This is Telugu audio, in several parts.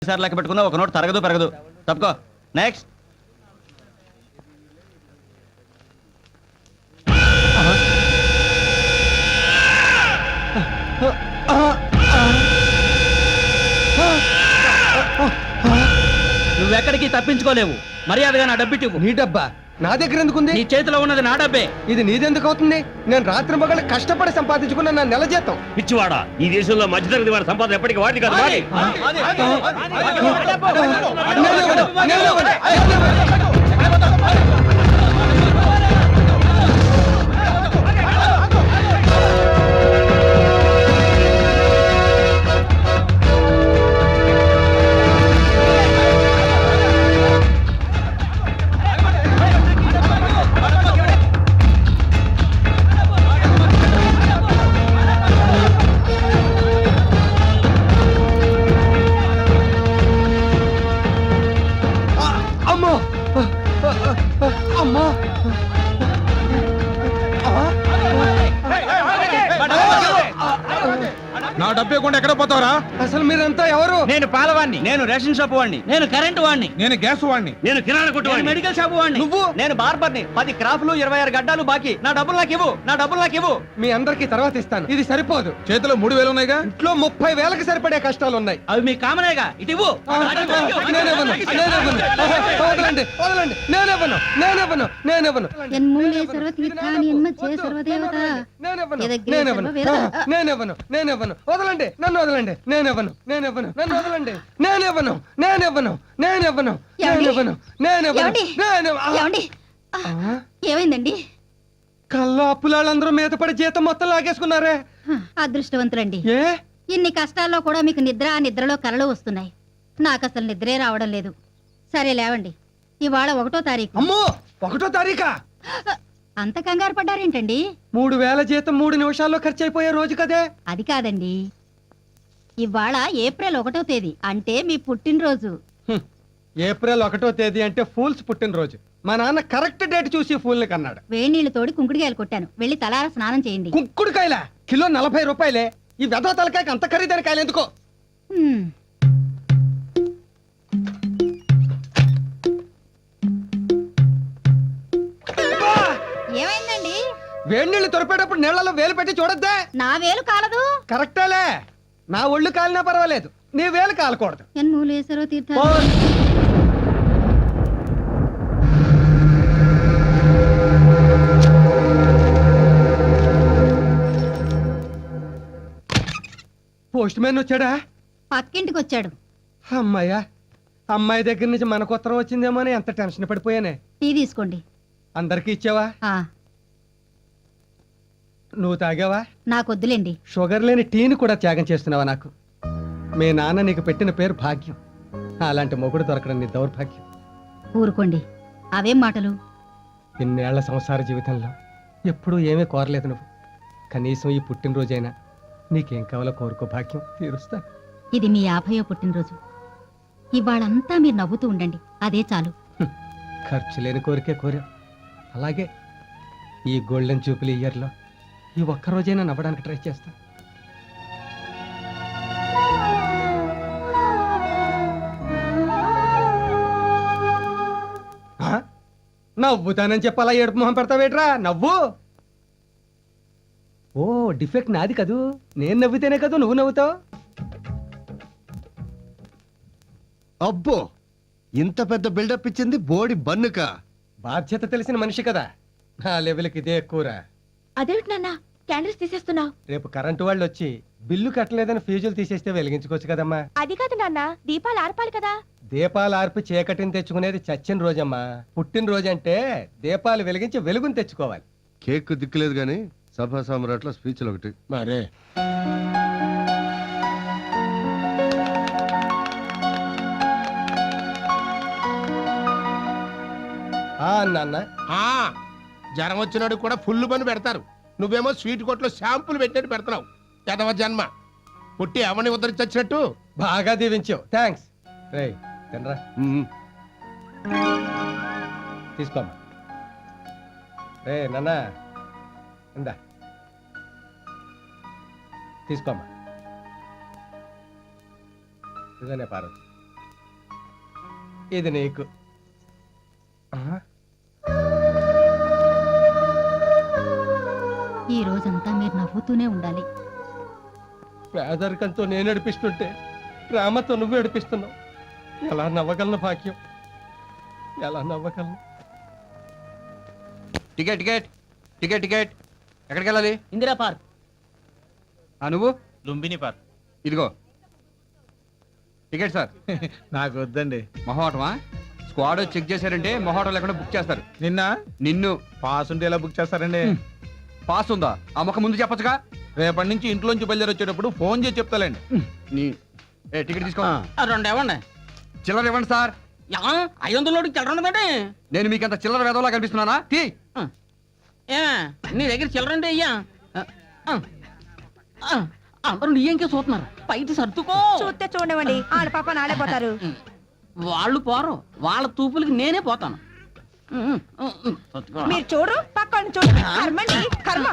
సార్ లెక్క పెట్టుకున్నా ఒక నోట్ తరగదు పెరగదు. తప్పుకో. నెక్స్ట్. నువ్వెక్కడికి తప్పించుకోలేవు. మర్యాదగా నా డబ్బిటివ్వు. నీ డబ్బా నా దగ్గర ఎందుకుంది? నీ చేతిలో ఉన్నది నా డబ్బే. ఇది నీదెందుకు అవుతుంది? నేను రాత్రి మగళ్ళు కష్టపడి సంపాదించుకున్న నా నెల జీతం. పిచ్చివాడా, ఈ దేశంలో మధ్యతరగతి వారి సంపాదన ఎప్పటికీ వాడి కాదు. అమ్మా నా డబ్బే కొండ ఎక్కడ పోతావరా? అసలు మీరంతా ఎవరు? నేను పాలవాణ్ణి, నేను రేషన్ షాప్ వాడిని, నేను కరెంటు వాడిని, నేను గ్యాస్ వాడిని, నేను కిరాణా కొట్టు వాడిని, మెడికల్ షాప్ వాడిని. నువ్వు? నేను బార్బర్ని. 10 క్రాఫ్లు 26 గడ్డాలు బాకీ. నా డబ్బులు నాకు ఇవ్వు. నా డబ్బులు నాకు ఇవ్వు. మీ అందరికి తర్వాత ఇస్తాను. ఇది సరిపోదు. చేతిలో 3000 ఉన్నాయిగా. ఇంట్లో 30,000కి సరిపడే కష్టాలు ఉన్నాయి. అవి మీ కామనేగా. ఇటు ఇవ్వు. నేనివ్వను, నేనివ్వను. వదలండి, వదలండి. నేనివ్వను, నేనివ్వను, నేనివ్వను. యన్మూలే సర్వతీర్థాని యన్మధ్యే సర్వదేవత నేనివ్వను, యదగ్రే నేనివ్వను, సర్వవేద. నేనివ్వను, నేనివ్వను. వదలండి, నన్ను వదలండి. నేనివ్వను, నేనివ్వను, నన్ను వదలండి. నేనివ్వను, నేనివ్వను, నేనివ్వను, నేనివ్వను, నేనివ్వను, ఏమండి? ఏమైందండి? కల్లా అప్పులాళ్ళందరూ మీద పడి జీతం మొత్తం లాగేసుకున్నారే. అదృష్టవంతులండి. ఏ ఇన్ని కష్టాల్లో కూడా మీకు నిద్రలో కలలు వస్తున్నాయి. నాకు అసలు నిద్రే రావడం లేదు. సరే లేవండి, ఇవాళ 1వ తారీఖు. అమ్మో, 1వ తారీఖా? అంత కంగారు పడ్డారేంటండి? 3000 జీతం 3 నిమిషాల్లో ఖర్చు అయిపోయే రోజు కదే. అది కాదండి, ఇవాళ ఏప్రిల్ 1వ తేదీ, అంటే మీ పుట్టినరోజు. ఏప్రిల్ 1వ తేదీ అంటే ఫూల్స్ పుట్టినరోజు. మా నాన్న కరెక్ట్ డేట్ చూసి ఫూల్ని కన్నాడు. వేణీళ్లు తోడి కుంకుడుకాయలు కొట్టాను. వెళ్ళి తలార స్నానం చేయండి. కుంకుడుకాయల కిలో 40 రూపాయలే. ఈ వెధవ తలకాయకి అంత ఖరీదైన కాయలు ఎందుకో? హ్మ్. ఏమైందండి? వేడినీళ్ళు తొరిపేటప్పుడు నీళ్లలో వేలు పెట్టి చూడొద్దే. నా వేలు కాలదు. కరెక్టేలే, నా ఒళ్ళు కాలినా పర్వాలేదు, నీ వేలు కాలకూడదు. యన్మూలే సర్వతీర్థాని. పోస్ట్ మ్యాన్ వచ్చాడా? పక్కింటికి వచ్చాడు. అమ్మాయ్యా, అమ్మాయి దగ్గర నుంచి మనకు ఉత్తరం వచ్చిందేమో అని ఎంత టెన్షన్ పడిపోయానే. టీ తీసుకోండి. అందరికి ఇచ్చావా? ఆ, నువ్వు తాగావా? నాకొద్దులేండి. షుగర్ లేని టీని కూడా త్యాగం చేస్తున్నావా నాకు? మీ నాన్న నీకు పెట్టిన పేరు భాగ్యం. అలాంటి మొగుడు దొరకడం నీ దౌర్భాగ్యం. ఊరుకోండి, అవేం మాటలు? ఇన్నేళ్ల సంసార జీవితంలో ఎప్పుడూ ఏమీ కోరలేదు నువ్వు. కనీసం ఈ పుట్టినరోజైనా నీకేం కావాలో కోరుకో, భాగ్యం తీరుస్తా. ఇది మీ 50వ పుట్టినరోజు. ఇవాళంతా మీరు నవ్వుతూ ఉండండి, అదే చాలు. ఖర్చు లేని కోరికే కోరా. అలాగే ఈ గోల్డెన్ జూపిలీ ఇయర్లో ఈ ఒక్కరోజైనా నవ్వడానికి ట్రై చేస్తా. నవ్వుతానని చెప్పాలా ఏడుపు మొహం పెడతావేట్రా? నవ్వు. ఓ, డిఫెక్ట్ నాది కదూ. నేను నవ్వితేనే కదూ నువ్వు నవ్వుతావు. అబ్బో, ఇంత పెద్ద బిల్డప్ ఇచ్చింది బోడి బన్నుక. బాధ్యత తెలిసిన మనిషి కదా, నా లెవెల్కి ఇదే ఎక్కువరా. అదేమిటి నాన్న క్యాండిల్స్ తీసేస్తున్నావు? రేపు కరెంటు వాళ్ళు వచ్చి బిల్లు కట్టలేదని ఫ్యూజులు తీసేస్తే వెలిగించుకోవచ్చు కదమ్మా. అది కాదు నాన్న, దీపాలు ఆర్పాలి కదా. దీపాలు ఆర్పి చీకటిని తెచ్చుకునేది చచ్చిన రోజమ్మా. పుట్టినరోజు అంటే దీపాలు వెలిగించి వెలుగుని తెచ్చుకోవాలి. కేక్ దిక్కులేదు గాని సభా సామ్రాట్ల స్పీచ్లు ఒకటి మరే నాన్న, జ్వరం వచ్చినాడు కూడా ఫుల్ పని పెడతారు. నువ్వేమో స్వీట్ కొట్లో షాంపులు పెట్టినట్టు పెడతావు. ఎదవ జన్మ. పుట్టి అవని ఉద్ధరించొచ్చినట్టు. బాగా దీవించావు, థ్యాంక్స్. రేయ్ తినరా, తీసుకోమ్మా. రే నాన్న, ఇందా తీసుకోమ్మా. ఇదనే పార్వతి. ఇది నీకు ఆ? ఈ రోజంతా మీరు నవ్వుతూనే ఉండాలి. పేదరికంతో నేను ఏడిపిస్తుంటే ప్రేమతో నువ్వు ఏడిపిస్తున్నావు. ఎలా నవ్వగలను భాగ్యం, ఎలా నవ్వగలను? టికెట్ టికెట్ టికెట్ టికెట్ ఎక్కడికి వెళ్ళాలి? ఇందిరా పార్క్. నువ్వు లుంబిని పార్క్. ఇదిగో టికెట్ సార్. నాకు వద్దండి. మొహోటమా? స్క్వాడ్ చెక్ చేశారంటే మొహోటం లేకుండా బుక్ చేస్తారు. నిన్న నిన్ను పాస్ ఉంటే ఎలా బుక్ చేస్తారండి? పాస్ ఉందా? ఆ ముఖం ముందు చెప్పొచ్చుగా. రేపటి నుంచి ఇంట్లోంచి బయలుదేరి వచ్చేటప్పుడు ఫోన్ చేసి చెప్తాలండి. నీ టికెట్ తీసుకో. రెండు ఇవ్వండి. చిల్లర ఇవ్వండి సార్. 500 చిల్లర ఉండదండి. నేను మీకంత చిల్లర వేదవలా కనిపిస్తున్నానా? తీ. ఏ నీ దగ్గర చిల్లర అంటే అయ్యా అందరూ నీ ఇంకే చూస్తున్నారు. బయట సర్దుకో. చూస్తే చూడవండి, ఆడ పాప నాడే పోతారు. వాళ్ళు పోరు, వాళ్ళ తూపులకి నేనే పోతాను. మీరు చూడు, పక్కన చూడు. కర్మండి, కర్మ.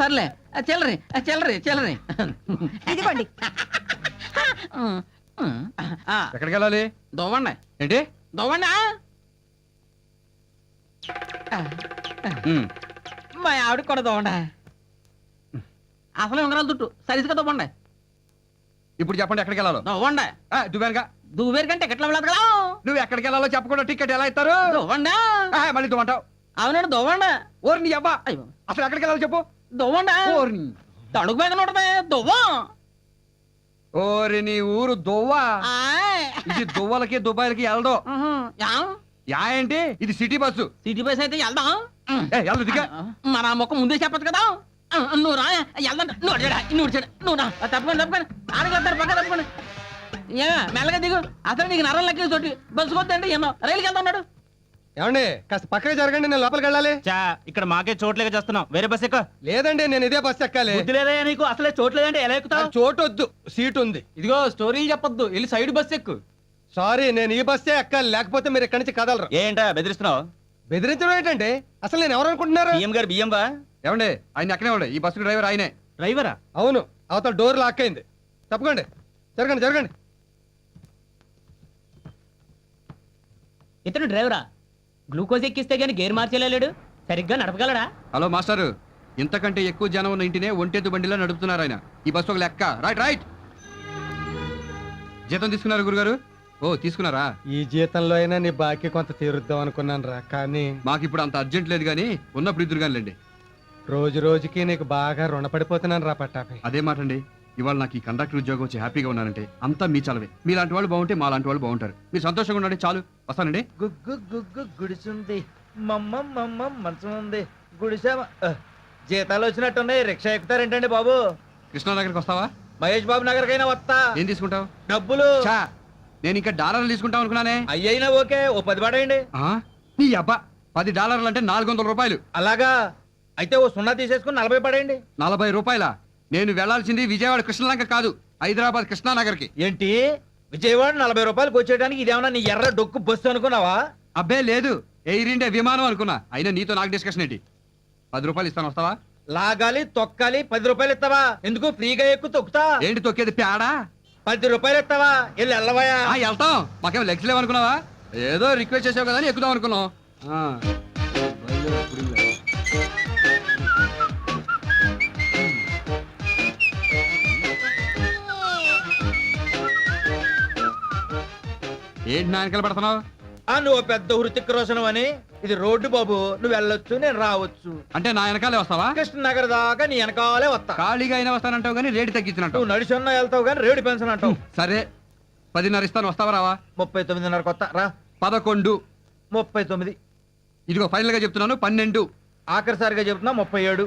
సర్లే చిల్లరి చిల్లరి చిల్లరి ఇదిగోండి. ఎక్కడికి వెళ్ళాలి? దొవ్వండి ఏంటి? దొవ్వండి. ఉమ్. మా ఆవిడకి కూడా దొవ్వండి. అసలు ఉంగరాలు దుట్టు సరిగ్గా దొవ్వండి. ఇప్పుడు చెప్పండి ఎక్కడికి వెళ్ళాలో. దొవ్వండి. దువ్వానుగా. దువ్వేరు కంటే ఎట్లా వెళ్ళదు కదా. నువ్వు ఎక్కడికి వెళ్ళాలో చెప్పకుండా టికెట్ ఎలా ఇస్తారు? దొవ్వండి. మళ్ళీ దువ్వంటావు. అవునండి దొవ్వండి. ఓరి నీ అబ్బా, అయ్యో అసలు ఎక్కడికి వెళ్ళాలో చెప్పు. దొవ్వండి. ఓరి తణుకు మీద ఉంటది దువ్వం. ఓరి నీ ఊరు దువ్వా. ఆయ్. ఇది దువ్వలకి దుబాయ్లకి వెళ్ళదు. యా యా ఏంటి? ఇది సిటీ బస్సు. సిటీ బస్ అయితే వెళ్దాం. వెళ్దు దిగా. మన ముఖం ముందే చెప్పచ్చు కదా. నువ్వు రా వెళ్దాం. నువ్వు చెడా నువ్వు చెడా నువ్వు రా. తప్పకుండా తప్పకుండా ఆడగలుగుతారు పక్క తప్పకుండా. ఏ మెల్లగా దిగు. అసలు నీకు నరం లెక్క తోటి బస్సు కొద్దండి ఎన్నో రైలుకి వెళ్తా ఉన్నాడు. ఏమండి కాస్త పక్కకి జరగండి, నేను లోపలికి వెళ్ళాలి. ఇక్కడ మాకే చోట్లేక చేస్తున్నాం. వేరే బస్ ఎక్క. లేదండి, నేను ఇదే బస్సు ఎక్కాలి. బుద్ధి లేదా నీకు? అసలే చోట్లేదంటే ఎలా ఎక్కుతావు? చోటు వద్దు, సీట్ ఉంది. ఇదిగో స్టోరీలు చెప్పొద్దు, వెళ్ళి సైడ్ బస్ ఎక్కు. సారీ, నేను ఈ బస్సే ఎక్కాలి, లేకపోతే మీరు ఇక్కడి నుంచి కదలరు. ఏంటా బెదిరిస్తున్నావు? బెదిరించడం ఏంటంటే అసలు నేను ఎవరు అనుకుంటున్నారు? బియ్యం గారు బియ్యం బా. ఏమండి ఆయన ఎక్కడే ఉండే. ఈ బస్సు డ్రైవర్ ఆయనే. డ్రైవరా? అవును, అవతల డోర్ లాక్ అయింది. తప్పకండి, జరగండి జరగండి. ఇతను డ్రైవరా? గ్లూకోజ్ ఎక్కిస్తే గానీ గేర్ మార్చేలేడు. సరిగ్గా నడపగలడా? హలో మాస్టారు, ఇంతకంటే ఎక్కువ జనం ఉన్న ఇంటినే ఒంటెద్దు బండిలో నడుపుతున్నారు ఆయన. ఈ బస్సు ఒక లెక్క. Right right. జీతం తీసుకున్నారు గురుగారు? ఓ తీసుకున్నారా? ఈ జీతంలో అయినా నీ బాకీ కొంత తీరుద్దాం అనుకున్నాను రా, కానీ మాకు ఇప్పుడు అంత అర్జెంట్ లేదు కానీ ఉన్నప్పుడు ఇద్దరు కానిలేండి. రోజు రోజుకి నీకు బాగా రుణపడిపోతున్నాను రా పట్టాపై. అదే మాట అండి. ఇవాళ నాకు ఈ కండక్టర్ ఉద్యోగం వచ్చి హ్యాపీగా ఉన్నానంటే అంతా మీ చలవే. మీలాంటి వాళ్ళు బాగుంటే మా లాంటి వాళ్ళు బాగుంటారు. మీరు సంతోషంగా ఉండండి చాలు. వస్తానండి. గుగ్గు గుగ్గు గుడిసుంది, మమ్మ మమ్మ మంచం ఉంది, గుడిసా. జీతాలు వచ్చినట్టున్నాయి. రిక్షా ఎక్కుతారేంటండి బాబు? కృష్ణానగర్కి వస్తావా? మహేష్ బాబు నగర్కైనా వస్తా. ఏం తీసుకుంటావు? డబ్బులు. చా, నేను ఇంకా డాలర్లు తీసుకుంటాం అనుకున్నానే. అయ్యైనా ఓకే, ఓ 10 పడేయండి. నీ అబ్బా, $10 అంటే 400 రూపాయలు. అలాగా? అయితే ఓ 0 తీసేసుకుని 40 పడేయండి. 40 రూపాయల? నేను వెళ్లాల్సింది విజయవాడ కృష్ణలంక కాదు, హైదరాబాద్ కృష్ణానగర్కి. ఏంటి విజయవాడ 40 రూపాయలకు వచ్చేయడానికి ఇదేమన్నా నీ ఎర్ర డొక్కు బస్సు అనుకున్నావా? అబ్బే లేదు, ఎయిర్ ఇండియా విమానం అనుకున్నా. అయినా నీతో నాకు డిస్కషన్ ఏంటి? 10 రూపాయలు ఇస్తాను, వస్తావా? లాగాలి తొక్కాలి, 10 రూపాయలు ఇస్తావా? ఎందుకు ఫ్రీగా ఎక్కు తొక్కుతా? ఏంటి తొక్కేది పేడా? 10 రూపాయలు ఇస్తావా? వెళ్ళి వెళ్ళవయా. వెళ్తాం, మాకేం లెగ్స్ లేవనుకున్నావా? ఏదో రిక్వెస్ట్ చేసావు కదా అని ఎక్కుదాం అనుకున్నాం. ఏంటి నా వెనకాల పడుతున్నావు? నువ్వు పెద్ద హృతిక్ రోషన్ అని. ఇది రోడ్డు బాబు, నువ్వు వెళ్ళొచ్చు నేను రావచ్చు. అంటే నా వెనకాలే వస్తావా? కృష్ణనగర్ దాకా నీ వెనకాలే వస్తా. ఖాళీగా అయినా వస్తానంటావు కానీ రేటు తగ్గించినట్టు. నువ్వు నడిచున్నా వెళ్తావు కానీ రేడు పెన్షన్ అంటావు. సరే 10:30 ఇస్తాను, వస్తావా రావా? 39:30 కొత్త రా. 11. 39. ఇదిగో ఫైనల్ గా చెప్తున్నాను 12. ఆఖరిసారిగా చెప్తున్నా 37.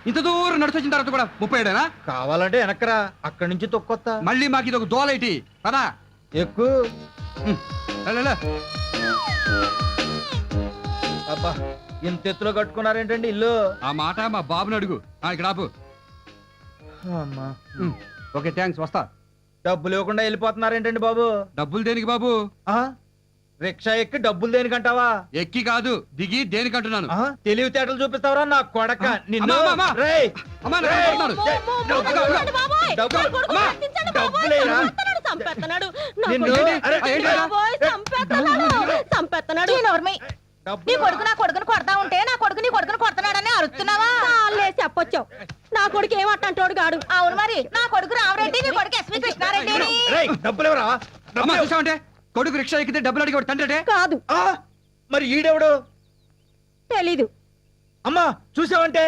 ఇంత దూరం నడిచొచ్చిన తర్వాత కూడా 37 కావాలంటే వెనకరా, అక్కడి నుంచి తొక్కొత్తా. మళ్ళీ మాకు ఇది ఒక దోలైటి పదా ఎక్కువ. అబ్బా, ఇంత ఎత్తులో కట్టుకున్నారేంటండి ఇల్లు? ఆ మాట మా బాబుని అడుగు. ఇక్కడ ఆపు. అమ్మా. ఓకే థ్యాంక్స్, వస్తా. డబ్బులు ఇవ్వకుండా వెళ్ళిపోతున్నారేంటండి బాబు? డబ్బులు దేనికి బాబు? రిక్షా ఎక్కి డబ్బులు దేనికంటావా? ఎక్కి కాదు, దిగి దేనికంటున్నాను. తెలివితేటలు చూపిస్తావరా నా కొడక? నిన్ను డబ్బులేరా? చంపేస్తున్నాడు నా నిన్ను- కొడుకు- అరే, ఏంటి బాబోయ్, చంపేస్తున్నాడు ఈ నోర్మి నీ కొడుకు నా కొడుకుని కొడతా ఉంటే నా కొడుకు నీ కొడుకుని కొడుతున్నాడని అరుస్తున్నావా చెప్పొచ్చావు నా కొడుకు ఏమంటాడు గాడు అవును మరి నా కొడుకు రామరెడ్డి నీ కొడుకు ఎస్వి కృష్ణారెడ్డి రేయ్, డబ్బులు ఎవరా అమ్మా చూసావంటే కొడుకు రిక్షా ఎక్కితే డబ్బులు అడిగి వాడు తండ్రి కాదు మరి ఈడెవడు తెలీదు అమ్మా చూసావంటే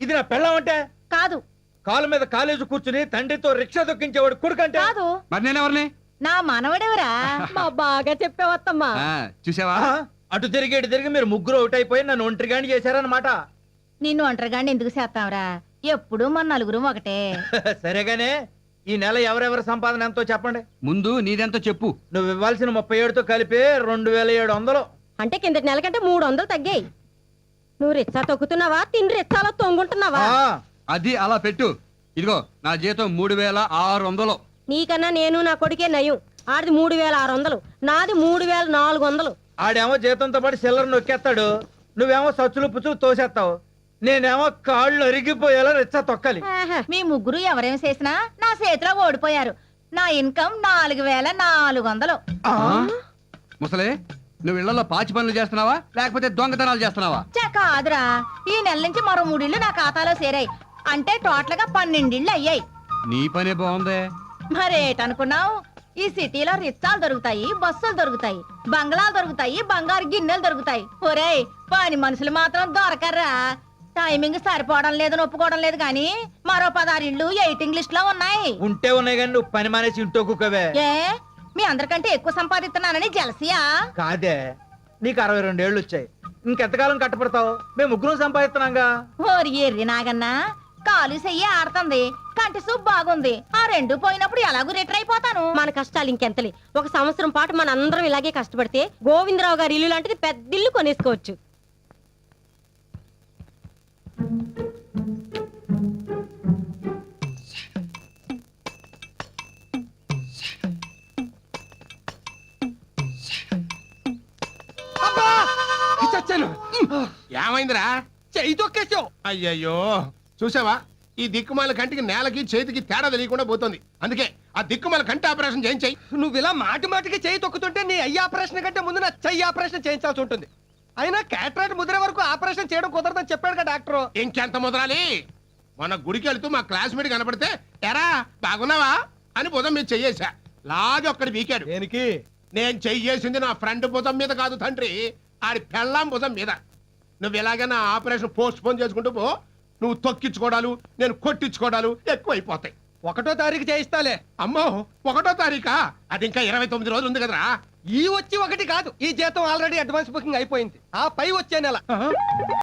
ఇది నా పెళ్ళామంటే కాదు కాలు మీద కాలేజీ కూర్చుని తండ్రితో రిక్షా దొక్కించేవాడు కొడుకంటే కాదు మరి నేనెవరిని నా మనవడెవరా మా బాగా చెప్పావత్తమ్మా ఆ, చూసావా అటు తిరిగి ఇటు తిరిగి మీరు ముగ్గురు అవుట్ అయిపోయి నన్ను ఒంటరిగాని చేశారన్నమాట నిన్ను ఒంటరిగాన్ని ఎందుకు చేస్తావురా ఎప్పుడు మన నలుగురు ఒకటే సరేగానే ఈ నెల ఎవరెవరి సంపాదన ఎంతో చెప్పండి ముందు నీదెంతో చెప్పు నువ్వు ఇవ్వాల్సిన 37తో కలిపి 2700. అంటే కిందటి నెల కంటే 300 తగ్గాయి నువ్వు రిచ్చా తొక్కుతున్నావా తిని రిచ్చాలో తొంగుంటున్నావా ఆ, అది అలా పెట్టు ఇదిగో నా జీతం 3600. నీకన్నా నేను నా కొడుకే నయం ఆడిది 3600 నాది 3400 ఆడేమో జీతంతో పాటు సిల్లర్ నొక్కేస్తాడు నువ్వేమో సచ్చులు పుచ్చులు తోసేస్తావు నేనేమో కాళ్ళు అరిగిపోయేలా రిచ్చా తొక్కాలి. మీ ముగ్గురు ఎవరేం చేసినా నా చేతిలో ఓడిపోయారు నా ఇన్కమ్ 4400 ఆ, ముసలే నువ్వు ఇళ్లలో పాచి పనులు చేస్తున్నావా లేకపోతే దొంగతనాలు చేస్తున్నావా కాదురా ఈ నెల నుంచి మరో 3 ఇళ్ళు నా ఖాతాలో చేరాయి అంటే టోటల్ గా 12 ఇళ్ళు అయ్యాయి నీ పనే బాగుందే మరేటనుకున్నావు ఈ సిటీలో రిచ్చాలు దొరుకుతాయి బస్సులు దొరుకుతాయి బంగ్లాలు దొరుకుతాయి బంగారు గిన్నెలు దొరుకుతాయి ఒరేయ్ పని మనుషులు మాత్రం దొరకర్రా టైమింగ్ సరిపోవడం లేదని ఒప్పుకోవడం లేదు కానీ మరో 16 ఇళ్ళు వెయిటింగ్ లిస్ట్ లో ఉన్నాయి ఉంటే ఉన్నాయి కానీ నువ్వు పని మానేసి ఇంటో కుక్కవే. ఏ మీ అందరికంటే ఎక్కువ సంపాదిస్తున్నానని జలసియా కాదే నీకు 62 ఏళ్ళు వచ్చాయి ఇంకెంతకాలం కట్టపడతావు మేము ముగ్గురం సంపాదిస్తున్నాంగా. ఓరి ఎర్రి నాగన్నా కాలు చెయ్యి ఆడుతుంది కంటి సూప్ బాగుంది ఆ రెండు పోయినప్పుడు ఎలాగూ రిటర్ అయిపోతాను మన కష్టాలు ఇంకెంతలే 1 సంవత్సరం పాటు మన అందరం ఇలాగే కష్టపడితే గోవిందరావు గారి ఇల్లు లాంటిది పెద్ద ఇల్లు కొనేసుకోవచ్చు. అబ్బా చచ్చాను ఏమైందిరా చెయ్యి తొక్కేసావు అయ్యయ్యో చూసావా ఈ దిక్కుమాల కంటికి నేలకి చేతికి తేడా తెలియకుండా పోతుంది అందుకే ఆ దిక్కుమాల కంటి ఆపరేషన్ చేయించాయి. నువ్వు ఇలా మాటి మాటికి చెయ్యి తొక్కుతుంటే నీ అయ్యి ఆపరేషన్ కంటే ముందు నా చెయ్యి ఆపరేషన్ చేయించాల్సి ఉంటుంది అయినా క్యాటరాక్ట్ ముదిరే వరకు ఆపరేషన్ చేయడం కుదరదని చెప్పాడు కదా డాక్టర్. ఇంకెంత ముదరాలి మన గుడికి వెళ్తూ మా క్లాస్మేట్ కనపడితే ఎరా బాగున్నావా అని బుధం మీద చెయ్యేశా లాగి ఒక్కడి వీకాడు. దేనికి నేను చెయ్యేసింది నా ఫ్రెండ్ భుజం మీద కాదు తండ్రి ఆడి పెళ్ళాం భుజం మీద. నువ్వు ఇలాగే నా ఆపరేషన్ పోస్ట్ పోన్ చేసుకుంటూ పో నువ్వు తొక్కించుకోవడాలు నేను కొట్టించుకోవడాలు ఎక్కువైపోతాయి. 1వ తారీఖు చేయిస్తాలే. అమ్మో 1వ తారీఖా అది ఇంకా 29 రోజులు ఉంది కదరా. ఈ వచ్చి 1 కాదు ఈ జీతం ఆల్రెడీ అడ్వాన్స్ బుకింగ్ అయిపోయింది ఆ పై వచ్చే నెల